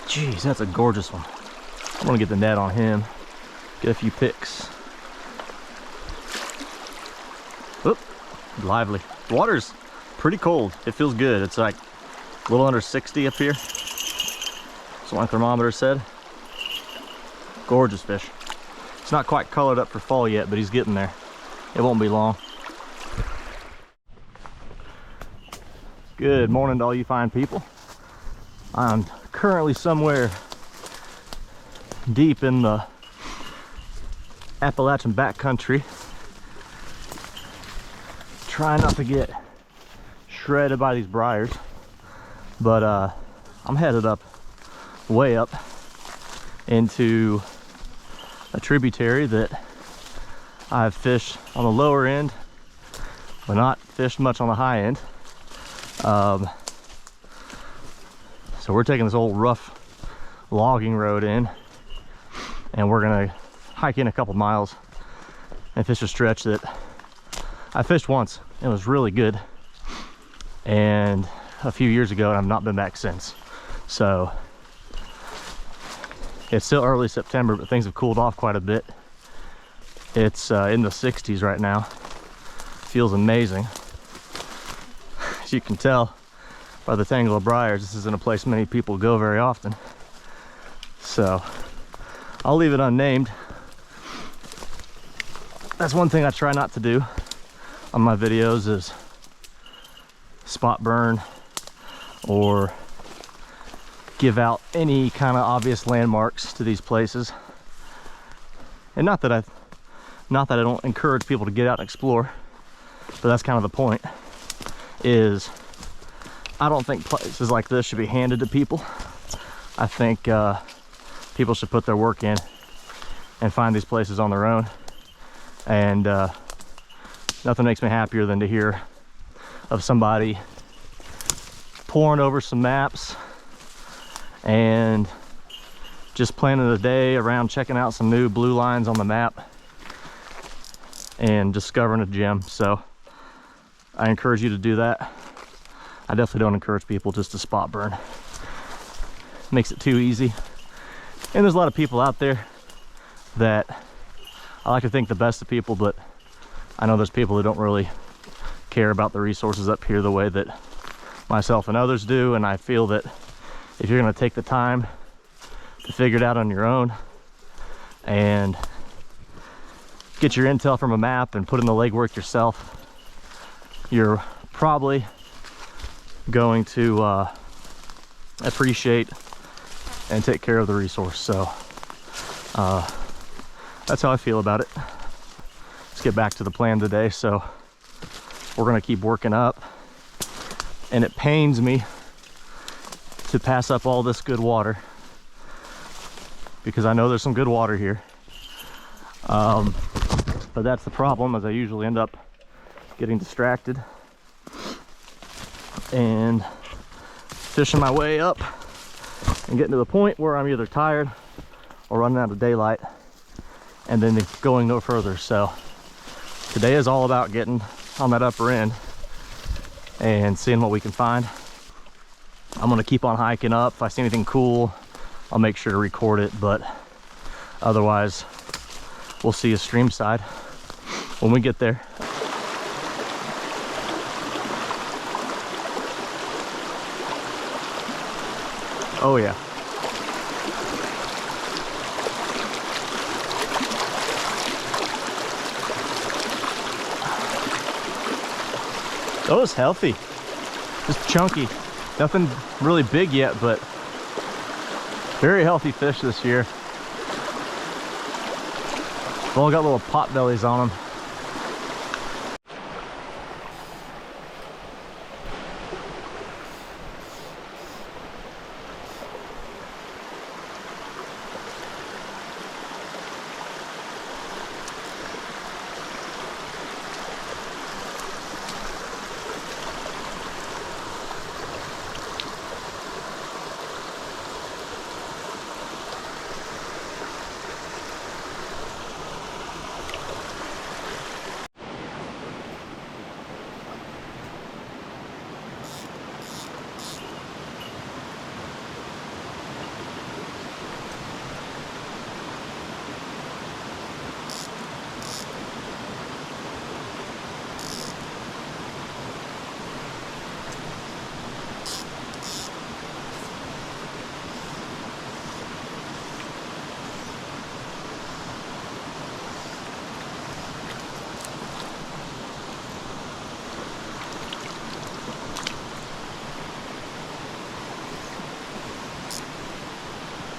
Jeez, that's a gorgeous one. I'm gonna get the net on him, get a few picks. Oop, lively. Water's pretty cold. It feels good. It's like a little under 60 up here. That's what my thermometer said. Gorgeous fish. It's not quite colored up for fall yet, but he's getting there. It won't be long. Good morning to all you fine people. I'm currently somewhere deep in the Appalachian backcountry, trying not to get shredded by these briars, but I'm headed up, way up into a tributary that I've fished on the lower end but not fished much on the high end. So we're taking this old rough logging road in, and we're gonna hike in a couple miles and fish a stretch that I fished once. It was really good, and a few years ago, and I've not been back since. So it's still early September, but things have cooled off quite a bit. It's in the 60s right now. Feels amazing. As you can tell by the tangle of briars, this isn't a place many people go very often. So I'll leave it unnamed. That's one thing I try not to do on my videos, is spot burn or give out any kind of obvious landmarks to these places. And not that I don't encourage people to get out and explore, but that's kind of the point, is I don't think places like this should be handed to people. I think people should put their work in and find these places on their own. And nothing makes me happier than to hear of somebody poring over some maps and just planning a day around checking out some new blue lines on the map and discovering a gem. So I encourage you to do that. I definitely don't encourage people just to spot burn. Makes it too easy. And there's a lot of people out there that I like to think the best of people, but I know there's people who don't really care about the resources up here the way that myself and others do. And I feel that if you're going to take the time to figure it out on your own and get your intel from a map and put in the legwork yourself, you're probably going to appreciate and take care of the resource. So that's how I feel about it. Let's get back to the plan today. So we're gonna keep working up, and it pains me to pass up all this good water because I know there's some good water here, but that's the problem, is I usually end up getting distracted and fishing my way up and getting to the point where I'm either tired or running out of daylight and then going no further. So today is all about getting on that upper end and seeing what we can find. I'm gonna keep on hiking up. If I see anything cool, I'll make sure to record it, but otherwise we'll see a stream side when we get there. Oh yeah. Oh, it's healthy. Just chunky. Nothing really big yet, but very healthy fish this year. They've all got little pot bellies on them.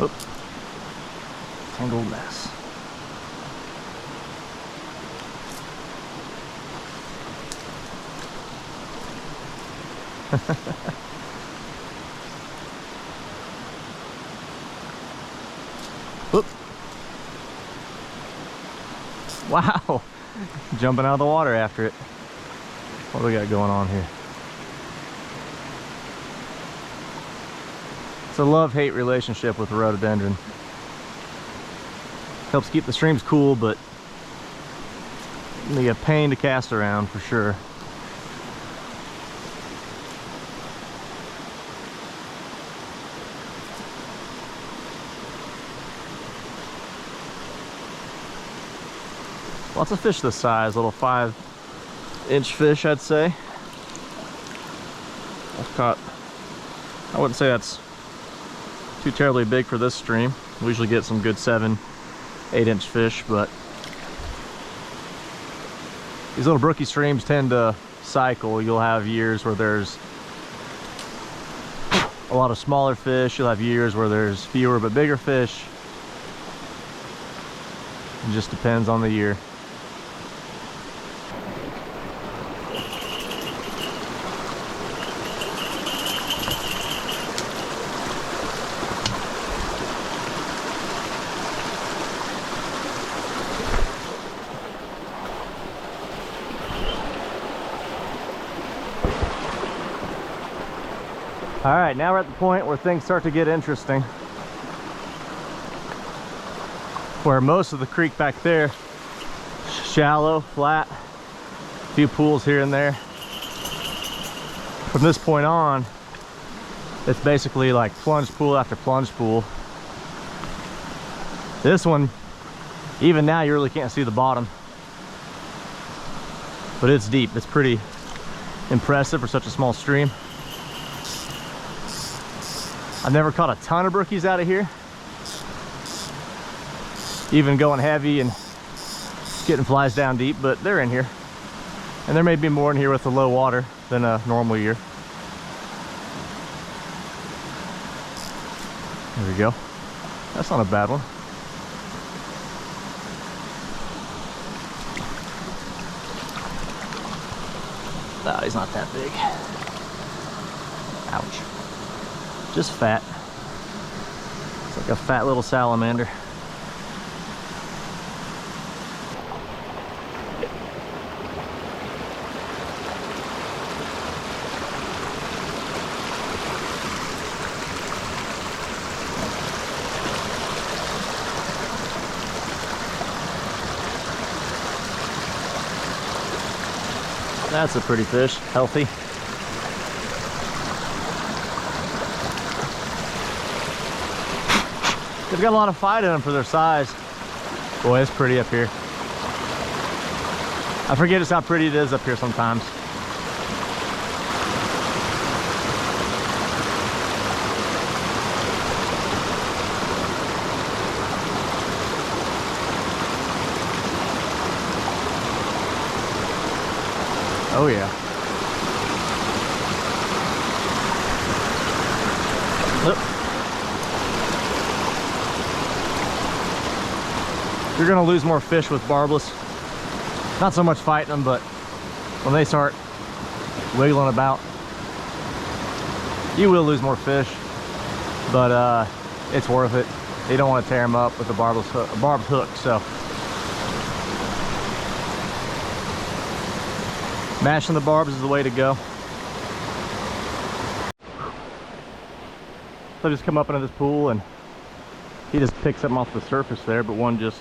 Oop. Tangled mess. Whoop. Wow. Jumping out of the water after it. What do we got going on here? It's a love-hate relationship with the rhododendron. Helps keep the streams cool, but it can be a pain to cast around for sure. Lots of fish this size, little 5-inch fish, I'd say. I've caught, I wouldn't say that's too terribly big for this stream. We usually get some good 7-8-inch fish, but these little brookie streams tend to cycle. You'll have years where there's a lot of smaller fish. You'll have years where there's fewer but bigger fish. It just depends on the year. All right, now we're at the point where things start to get interesting. Where most of the creek back there, shallow, flat, a few pools here and there. From this point on, it's basically like plunge pool after plunge pool. This one, even now you really can't see the bottom. But it's deep, it's pretty impressive for such a small stream. I've never caught a ton of brookies out of here, even going heavy and getting flies down deep, but they're in here. And there may be more in here with the low water than a normal year. There we go. That's not a bad one. No, he's not that big. Ouch. Just fat. It's like a fat little salamander. That's a pretty fish, healthy. They've got a lot of fight in them for their size. Boy, it's pretty up here. I forget just how pretty it is up here sometimes. Oh yeah. Oop. You're gonna lose more fish with barbless. Not so much fighting them, but when they start wiggling about, you will lose more fish. But it's worth it. You don't want to tear them up with a barbed hook. So mashing the barbs is the way to go. So I just come up into this pool and he just picks something off the surface there, but one just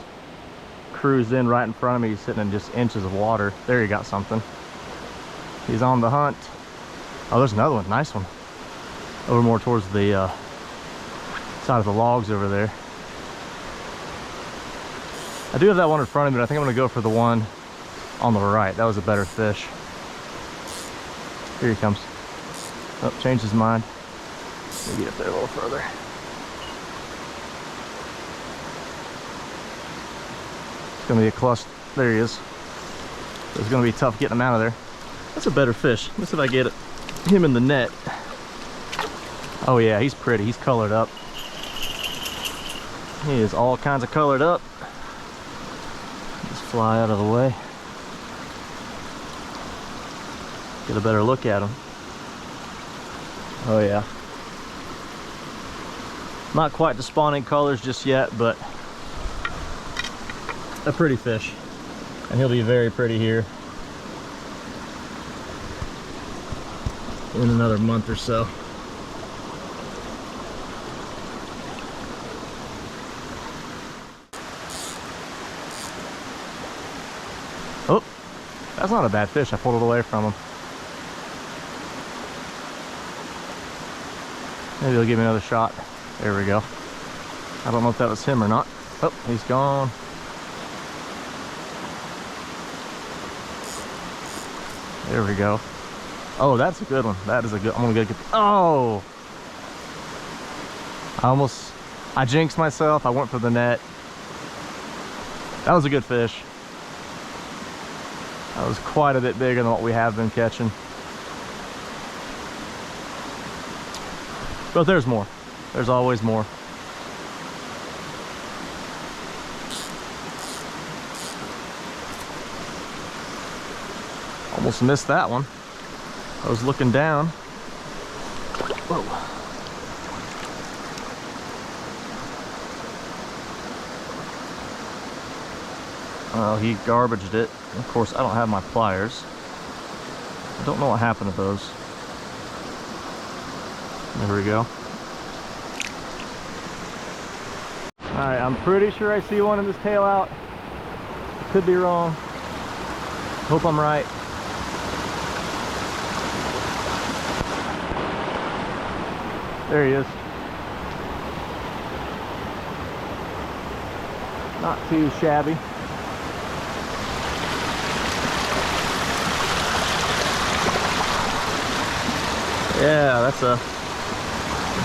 cruised in right in front of me. He's sitting in just inches of water. There, he got something. He's on the hunt. Oh, there's another one. Nice one. Over more towards the side of the logs over there. I do have that one in front of me, but I think I'm going to go for the one on the right. That was a better fish. Here he comes. Oh, changed his mind. Let me get up there a little further. It's gonna be a cluster. There he is. It's gonna be tough getting him out of there. That's a better fish. Let's see if I get him in the net. Oh yeah, he's pretty. He's colored up. He is all kinds of colored up. Just fly out of the way. Get a better look at him. Oh yeah. Not quite the spawning colors just yet, but a pretty fish. And he'll be very pretty here in another month or so. Oh, that's not a bad fish. I pulled it away from him. Maybe he'll give me another shot. There we go. I don't know if that was him or not. Oh, he's gone. There we go. Oh, that's a good one. That is a good. I'm gonna get. Oh! I jinxed myself. I went for the net. That was a good fish. That was quite a bit bigger than what we have been catching. But there's more. There's always more. Almost missed that one. I was looking down. Whoa. Oh, he garbaged it. Of course, I don't have my pliers. I don't know what happened to those. There we go. Alright, I'm pretty sure I see one in this tail out. Could be wrong. Hope I'm right. There he is. Not too shabby. Yeah, that's a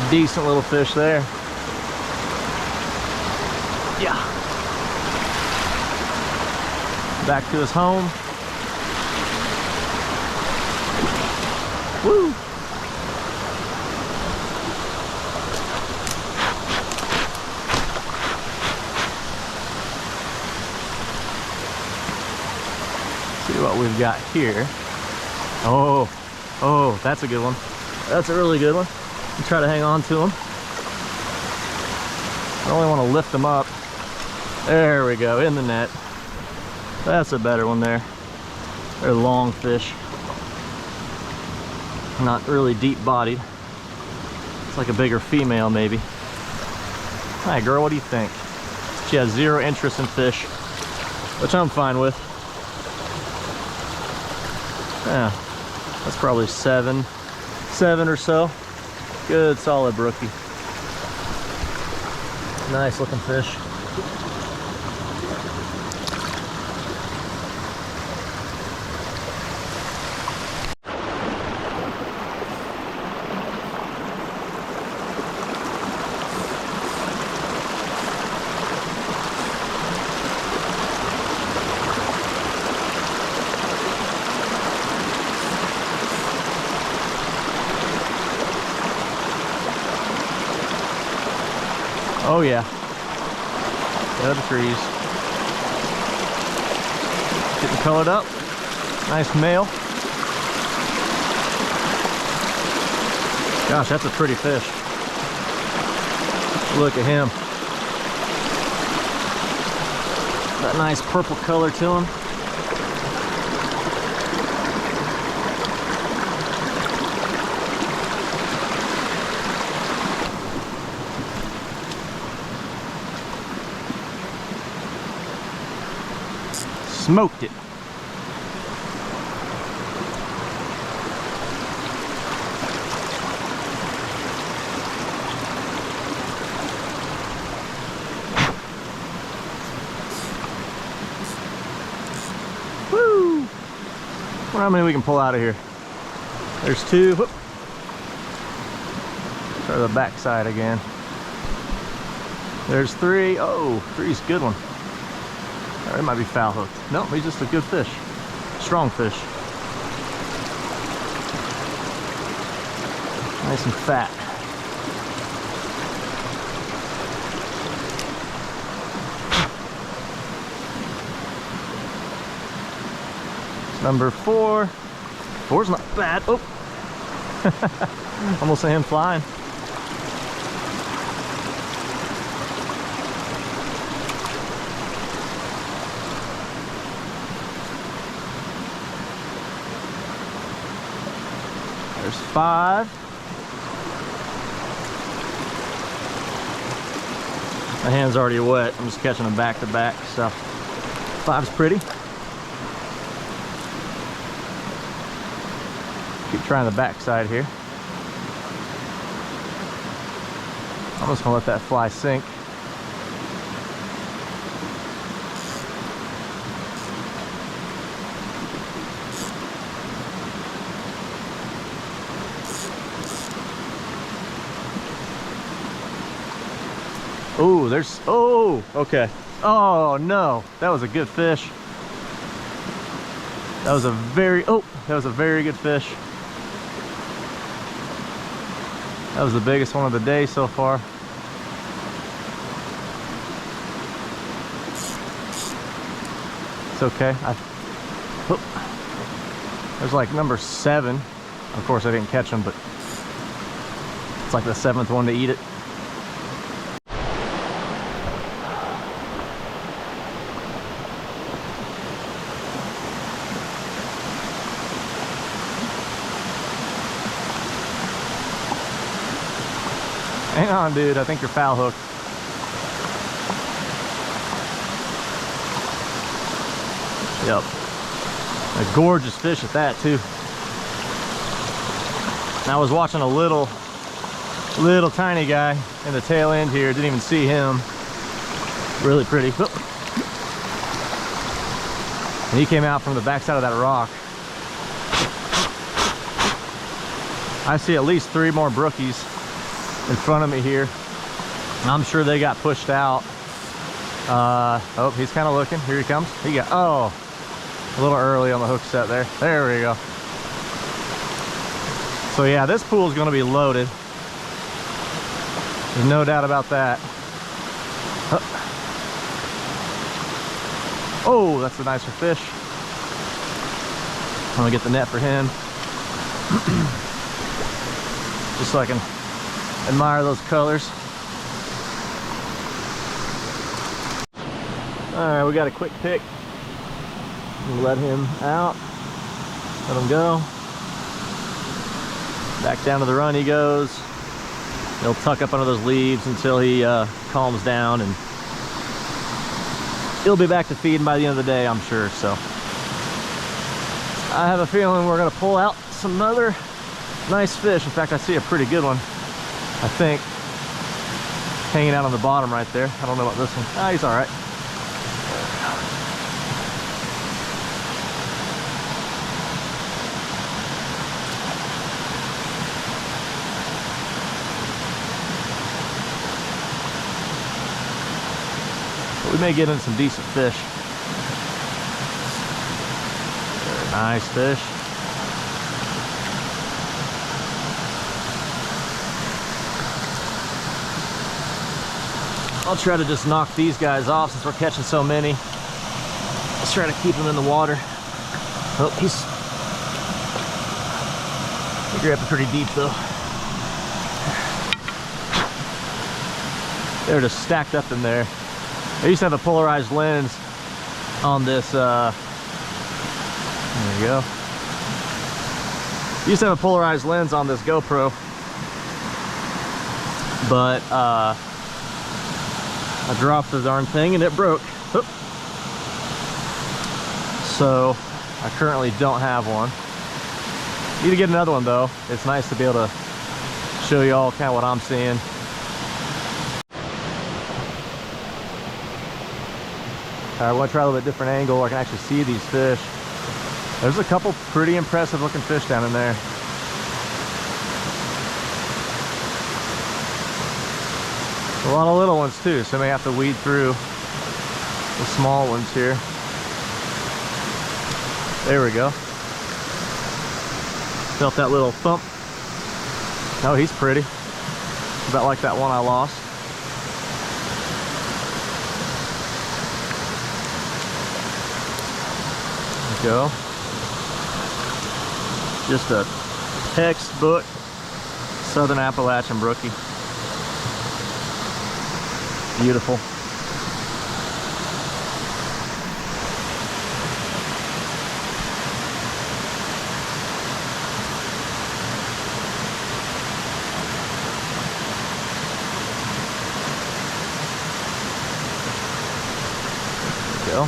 decent little fish there. Yeah. Back to his home. Woo! See what we've got here. Oh, that's a good one. That's a really good one. You try to hang on to him. I only want to lift them up. There we go, in the net. That's a better one there. They're long fish. Not really deep bodied. It's like a bigger female maybe. Hi girl, what do you think? She has zero interest in fish, which I'm fine with. Yeah, that's probably seven or so. Good solid brookie. Nice looking fish. Oh yeah. Out of the trees. Getting colored up. Nice male. Gosh, that's a pretty fish. Look at him. That nice purple color to him. Smoked it. Woo! Well, how many we can pull out of here? There's two. Whoop. Try the back side again. There's three. Oh, three's a good one. Or it might be foul hooked. No, he's just a good fish. Strong fish. Nice and fat. Number 4. 4's not bad. Oh, almost saw him flying. There's 5. My hand's already wet. I'm just catching them back to back, so 5's pretty. Keep trying the back side here. I'm just gonna let that fly sink. Oh, there's, oh, okay. Oh no, that was a good fish. That was a very, oh, that was a very good fish. That was the biggest one of the day so far. It's okay. There's like number 7. Of course I didn't catch him, but it's like the 7th one to eat it. Hang on, dude. I think you're foul hooked. Yep. A gorgeous fish at that, too. And I was watching a little tiny guy in the tail end here. Didn't even see him. Really pretty. And he came out from the backside of that rock. I see at least 3 more brookies in front of me here. I'm sure they got pushed out. Oh, he's kind of looking. Here he comes. He got, oh, a little early on the hook set there. There we go. So yeah, this pool is going to be loaded. There's no doubt about that. Oh, that's a nicer fish. I'm gonna get the net for him. Just so I can admire those colors. All right, we got a quick pick. We'll let him out. Let him go. Back down to the run he goes. He'll tuck up under those leaves until he calms down, and he'll be back to feeding by the end of the day, I'm sure. So I have a feeling we're gonna pull out some other nice fish. In fact, I see a pretty good one, I think, hanging out on the bottom right there. I don't know about this one. Ah, he's all right. But we may get in some decent fish. Very nice fish. I'll try to just knock these guys off since we're catching so many. Let's try to keep them in the water. Oh, he grabbed it pretty deep though. They're just stacked up in there. I used to have a polarized lens on this. There you go. Used to have a polarized lens on this GoPro, but I dropped the darn thing and it broke. Oop. So I currently don't have one. Need to get another one though. It's nice to be able to show you all kind of what I'm seeing. I want to try a little bit different angle where I can actually see these fish. There's a couple pretty impressive looking fish down in there. A lot of little ones too, so I may have to weed through the small ones here. There we go. Felt that little thump. Oh, he's pretty. About like that one I lost. There we go. Just a textbook Southern Appalachian brookie. Beautiful. There we go.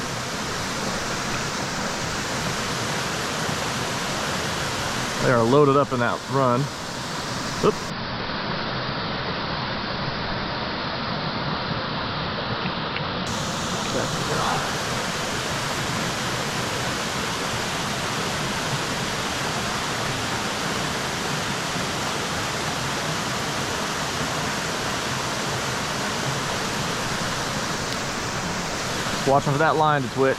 They are loaded up in that run. Oop. There we go. Just watching for that line to twitch.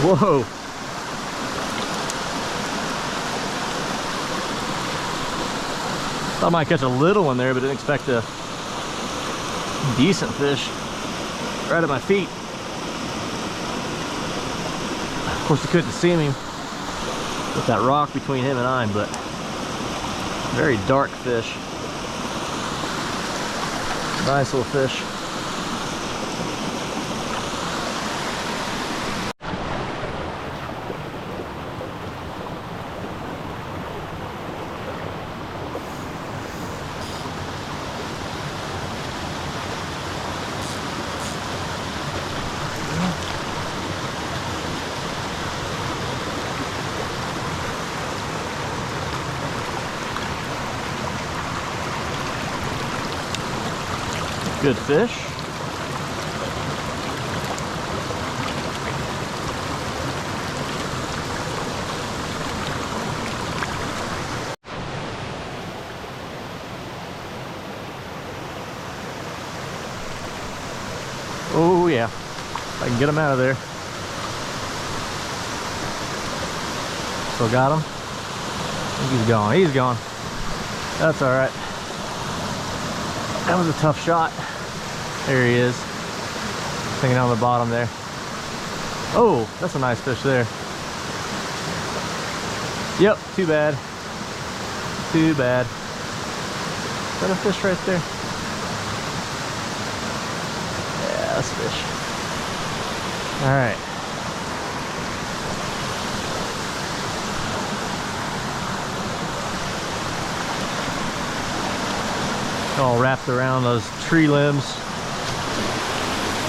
Whoa. Thought I might catch a little one there, but didn't expect a decent fish right at my feet. Of course, you couldn't see me with that rock between him and I, but very dark fish. Nice little fish. Good fish. Oh yeah, if I can get him out of there. Still got him? I think he's gone. He's gone. That's all right. That was a tough shot. There he is, hanging on the bottom there. Oh, that's a nice fish there. Yep, too bad. Too bad. Is that a fish right there? Yeah, that's a fish. All right. All wrapped around those tree limbs.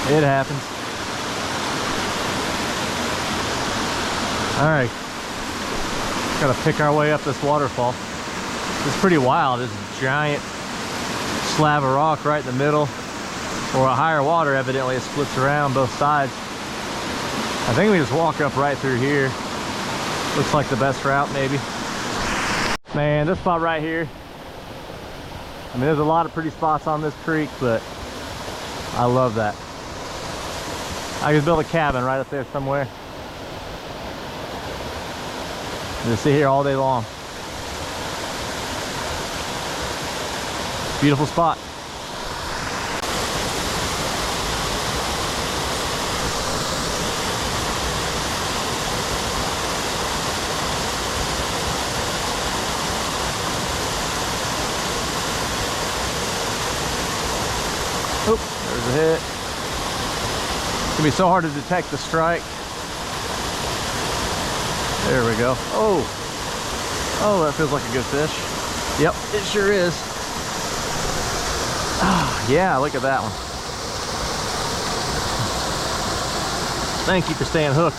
It happens. All right, gotta pick our way up this waterfall. It's pretty wild. This giant slab of rock right in the middle, or a higher water. Evidently, it splits around both sides. I think we just walk up right through here. Looks like the best route, maybe. Man, this spot right here. I mean, there's a lot of pretty spots on this creek, but I love that. I could build a cabin right up there somewhere. Just sit here all day long. Beautiful spot. Oh, there's a hit. It's gonna be so hard to detect the strike. There we go. Oh, Oh, that feels like a good fish. Yep, it sure is. Oh, yeah, look at that one. Thank you for staying hooked.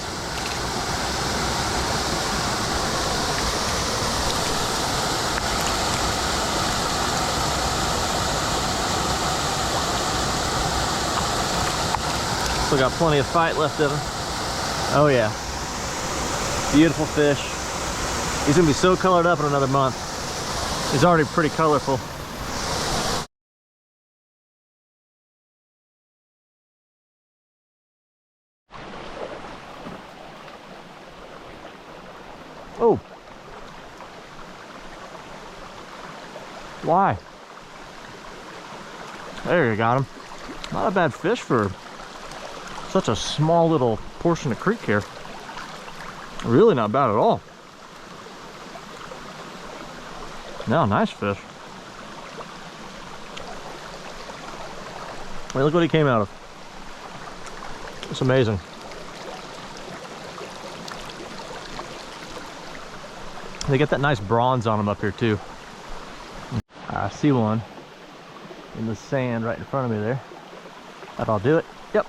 Still got plenty of fight left of him. Oh yeah. Beautiful fish. He's gonna be so colored up in another month. He's already pretty colorful. Oh. Why? There, you got him. Not a bad fish for such a small little portion of creek here. Really not bad at all. No, nice fish. Wait, look what he came out of. It's amazing. They get that nice bronze on them up here too. I see one in the sand right in front of me there. That'll do it. Yep.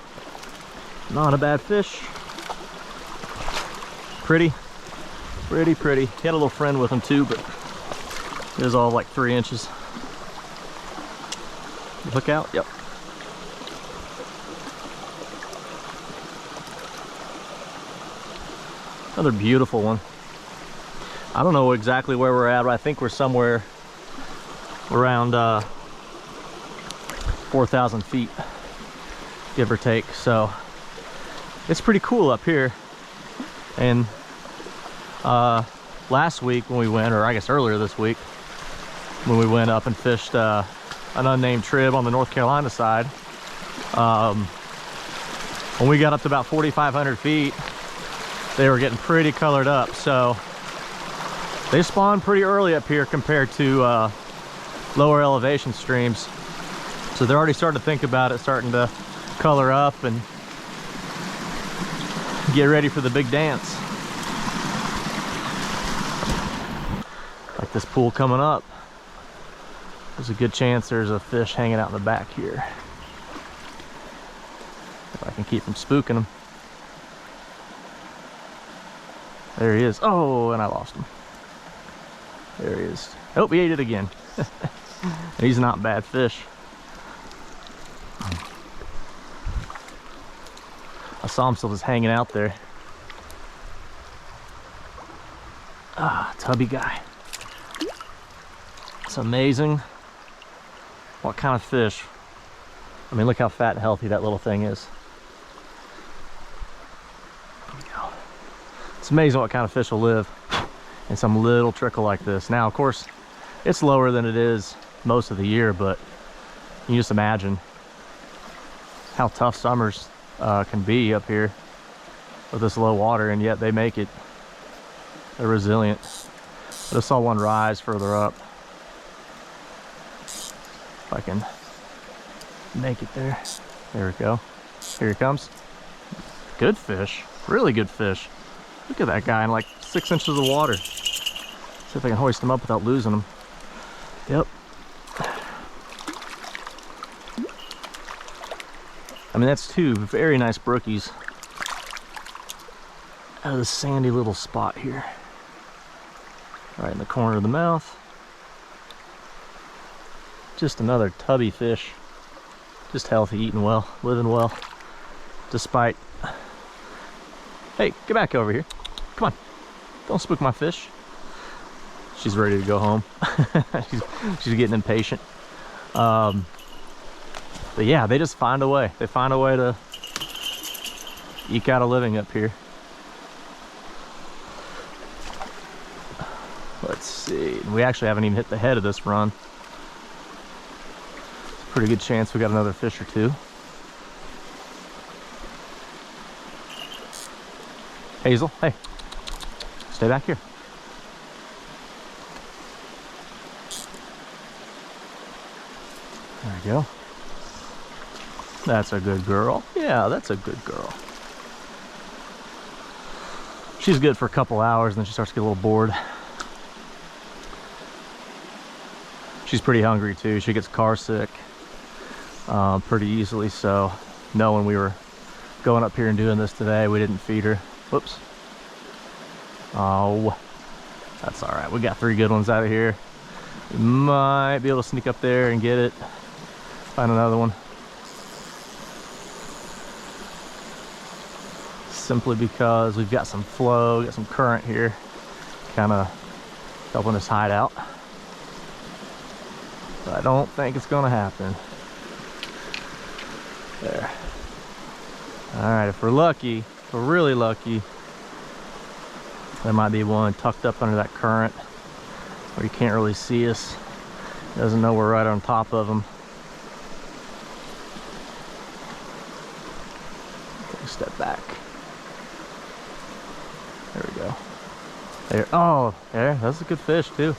Not a bad fish. Pretty. Pretty, pretty. He had a little friend with him too, but it was all like 3 inches. Look out. Yep. Another beautiful one. I don't know exactly where we're at, but I think we're somewhere around 4,000 feet, give or take. So it's pretty cool up here. And last week when we went, or I guess earlier this week, when we went up and fished an unnamed trib on the North Carolina side, when we got up to about 4,500 feet, they were getting pretty colored up. So they spawn pretty early up here compared to lower elevation streams. So they're already starting to think about it, starting to color up and get ready for the big dance. Like this pool coming up. There's a good chance there's a fish hanging out in the back here. If I can keep from spooking him. There he is. Oh, and I lost him. There he is. Oh, he ate it again. He's not bad fish. I saw him still just hanging out there. Ah, tubby guy. It's amazing what kind of fish. I mean, look how fat and healthy that little thing is. There we go. It's amazing what kind of fish will live in some little trickle like this. Now, of course, it's lower than it is most of the year, but you just imagine how tough summers can be up here with this low water, and yet they make it. They're resilient. I just saw one rise further up. If I can make it there. There we go. Here he comes. Good fish. Really good fish. Look at that guy in like 6 inches of water. See if I can hoist him up without losing him. Yep. I mean, that's two very nice brookies out of this sandy little spot here. Right in the corner of the mouth. Just another tubby fish. Just healthy, eating well, living well. Despite... Hey, get back over here. Come on. Don't spook my fish. She's ready to go home. she's getting impatient. But yeah, they just find a way. They find a way to eke out a living up here. Let's see. We actually haven't even hit the head of this run. It's a pretty good chance we got another fish or two. Hazel, hey. Stay back here. There we go. That's a good girl. Yeah, that's a good girl. She's good for a couple hours and then she starts to get a little bored. She's pretty hungry too. She gets car sick pretty easily, so knowing we were going up here and doing this today, we didn't feed her. Whoops. Oh, that's all right. We got 3 good ones out of here. We might be able to sneak up there and get it. Find another one. Simply because we've got some flow, got some current here, kind of helping us hide out. But I don't think it's gonna happen. There. All right, if we're lucky, if we're really lucky, there might be one tucked up under that current where you can't really see us. Doesn't know we're right on top of him. Take a step back. There we go. There. Oh, there. That's a good fish too.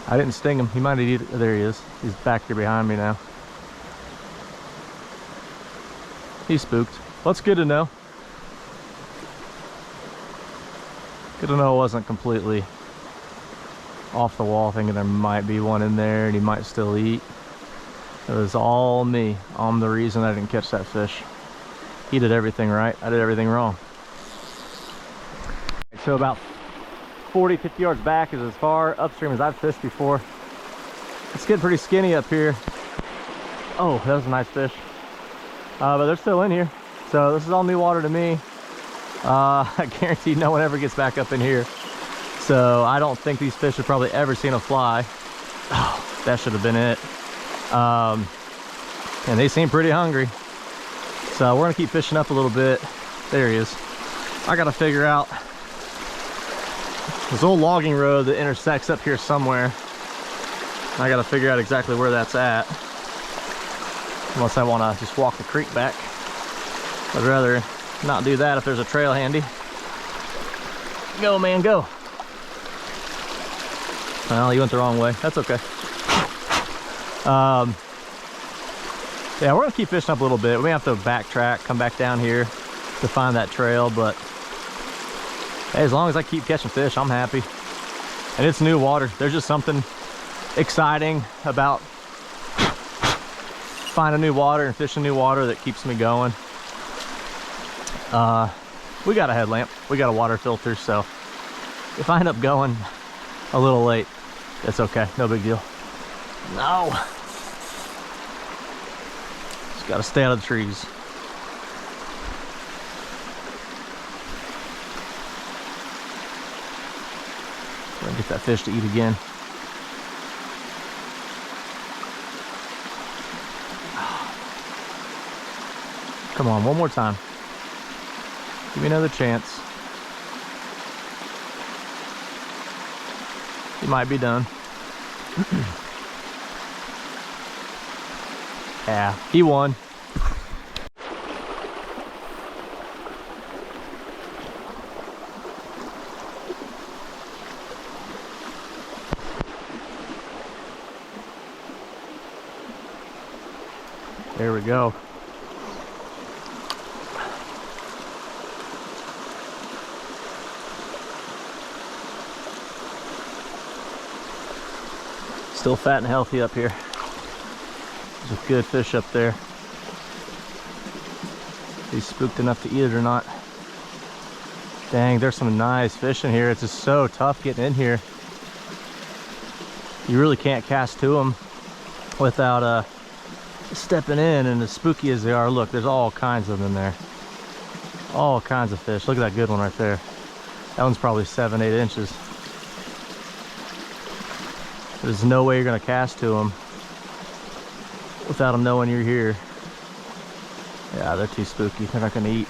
I didn't sting him. He might have eaten. There he is. He's back here behind me now. He's spooked. Well, that's good to know. Good to know it wasn't completely off the wall, thinking there might be one in there and he might still eat. It was all me. I'm the reason I didn't catch that fish. He did everything right. I did everything wrong. So about 40, 50 yards back is as far upstream as I've fished before. It's getting pretty skinny up here. Oh, that was a nice fish. But they're still in here. So this is all new water to me. I guarantee no one ever gets back up in here. So I don't think these fish have probably ever seen a fly. Oh, that should have been it. And they seem pretty hungry. So we're gonna keep fishing up a little bit. There he is. I gotta figure out this old logging road that intersects up here somewhere. I gotta figure out exactly where that's at. Unless I wanna just walk the creek back. I'd rather not do that if there's a trail handy. Go, man, go. Well, you went the wrong way. That's okay. Yeah, we're gonna keep fishing up a little bit. We may have to backtrack, come back down here to find that trail, but hey, as long as I keep catching fish, I'm happy. And it's new water. There's just something exciting about finding new water and fishing new water that keeps me going. We got a headlamp, we got a water filter, so if I end up going a little late, it's okay, no big deal. No. Just gotta stay out of the trees. We're gonna get that fish to eat again. Come on, one more time. Give me another chance. He might be done. Yeah, he won. There we go. Still fat and healthy up here. There's a good fish up there. He's spooked enough to eat it or not. Dang, there's some nice fish in here. It's just so tough getting in here. You really can't cast to them without stepping in, and as spooky as they are, look, there's all kinds of them in there. All kinds of fish. Look at that good one right there. That one's probably 7, 8 inches. There's no way you're gonna cast to them without them knowing you're here. Yeah, they're too spooky. They're not gonna eat.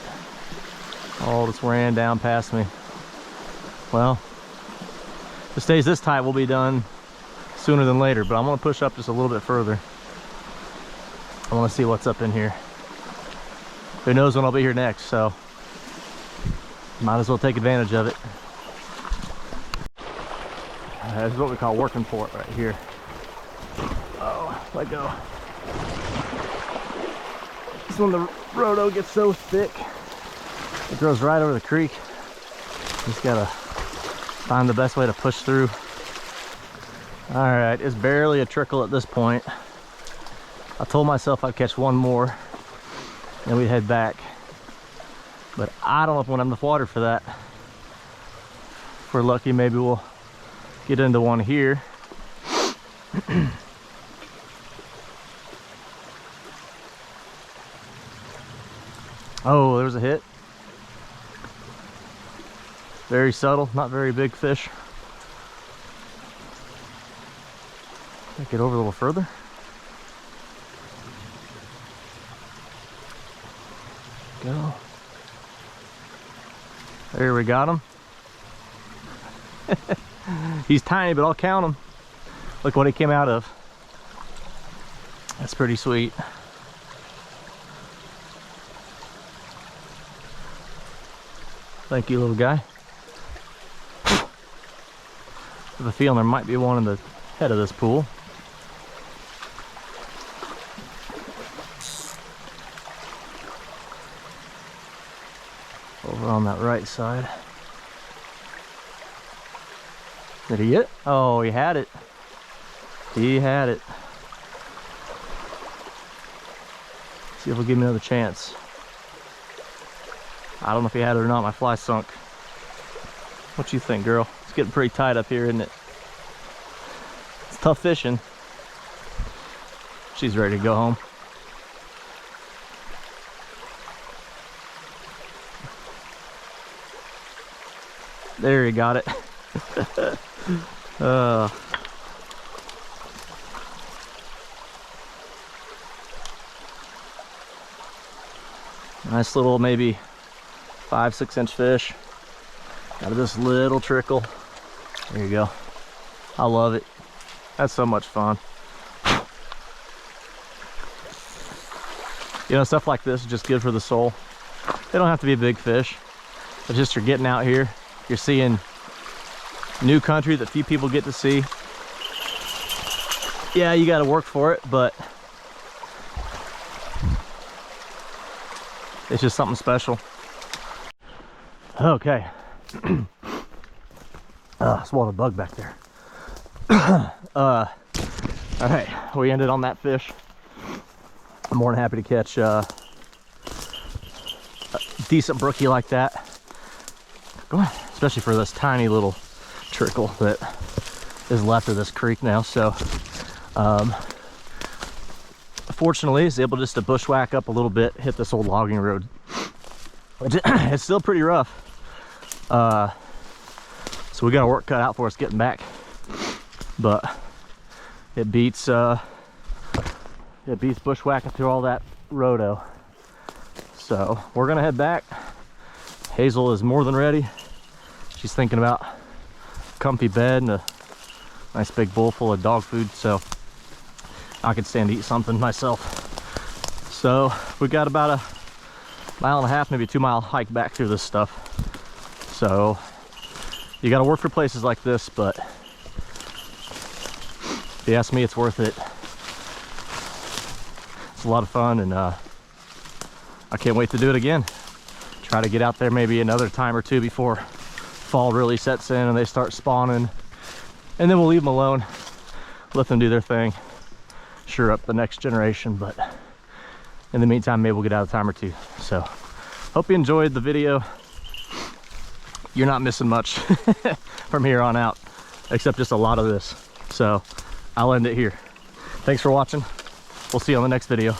Oh, just ran down past me. Well, if it stays this tight, we'll be done sooner than later, but I'm gonna push up just a little bit further. I wanna see what's up in here. Who knows when I'll be here next, so might as well take advantage of it. This is what we call working port right here. Oh, let go. This when the roto gets so thick, it goes right over the creek. Just gotta find the best way to push through. All right, it's barely a trickle at this point. I told myself I'd catch one more, then we'd head back. But I don't know if we'll have enough water for that. If we're lucky, maybe we'll get into one here. Oh, there's a hit. Very subtle, not very big fish. Get over a little further. Go. There, we got him. He's tiny, but I'll count him. Look what he came out of. That's pretty sweet. Thank you, little guy. I have a feeling there might be one in the head of this pool. Over on that right side. Did he get it? Oh, he had it. He had it. See if he'll give me another chance. I don't know if he had it or not. My fly sunk. What you think, girl? It's getting pretty tight up here, isn't it? It's tough fishing. She's ready to go home. There, you got it. Nice little, maybe 5-6 inch fish out of this little trickle. There you go. I love it. That's so much fun. You know, stuff like this is just good for the soul. They don't have to be big fish, but just you're getting out here, you're seeing new country that few people get to see. Yeah, you got to work for it, but it's just something special. Okay. Swallowed a bug back there. All right, we ended on that fish. I'm more than happy to catch a decent brookie like that. Go on, especially for this tiny little trickle that is left of this creek now. So fortunately, I was able just to bushwhack up a little bit, hit this old logging road. It's still pretty rough. So we got our work cut out for us getting back, but it beats bushwhacking through all that rhodo. So we're gonna head back. Hazel is more than ready. She's thinking about a comfy bed and a nice big bowl full of dog food, so I could stand to eat something myself. So we got about a 1.5 miles, maybe 2 mile hike back through this stuff. So you got to work for places like this, but if you ask me, it's worth it. It's a lot of fun, and I can't wait to do it again. Try to get out there maybe another time or two before fall really sets in and they start spawning, and then we'll leave them alone, let them do their thing, sure up the next generation. But in the meantime, maybe we'll get out a time or two. So hope you enjoyed the video. You're not missing much from here on out, except just a lot of this. So I'll end it here. Thanks for watching. We'll see you on the next video.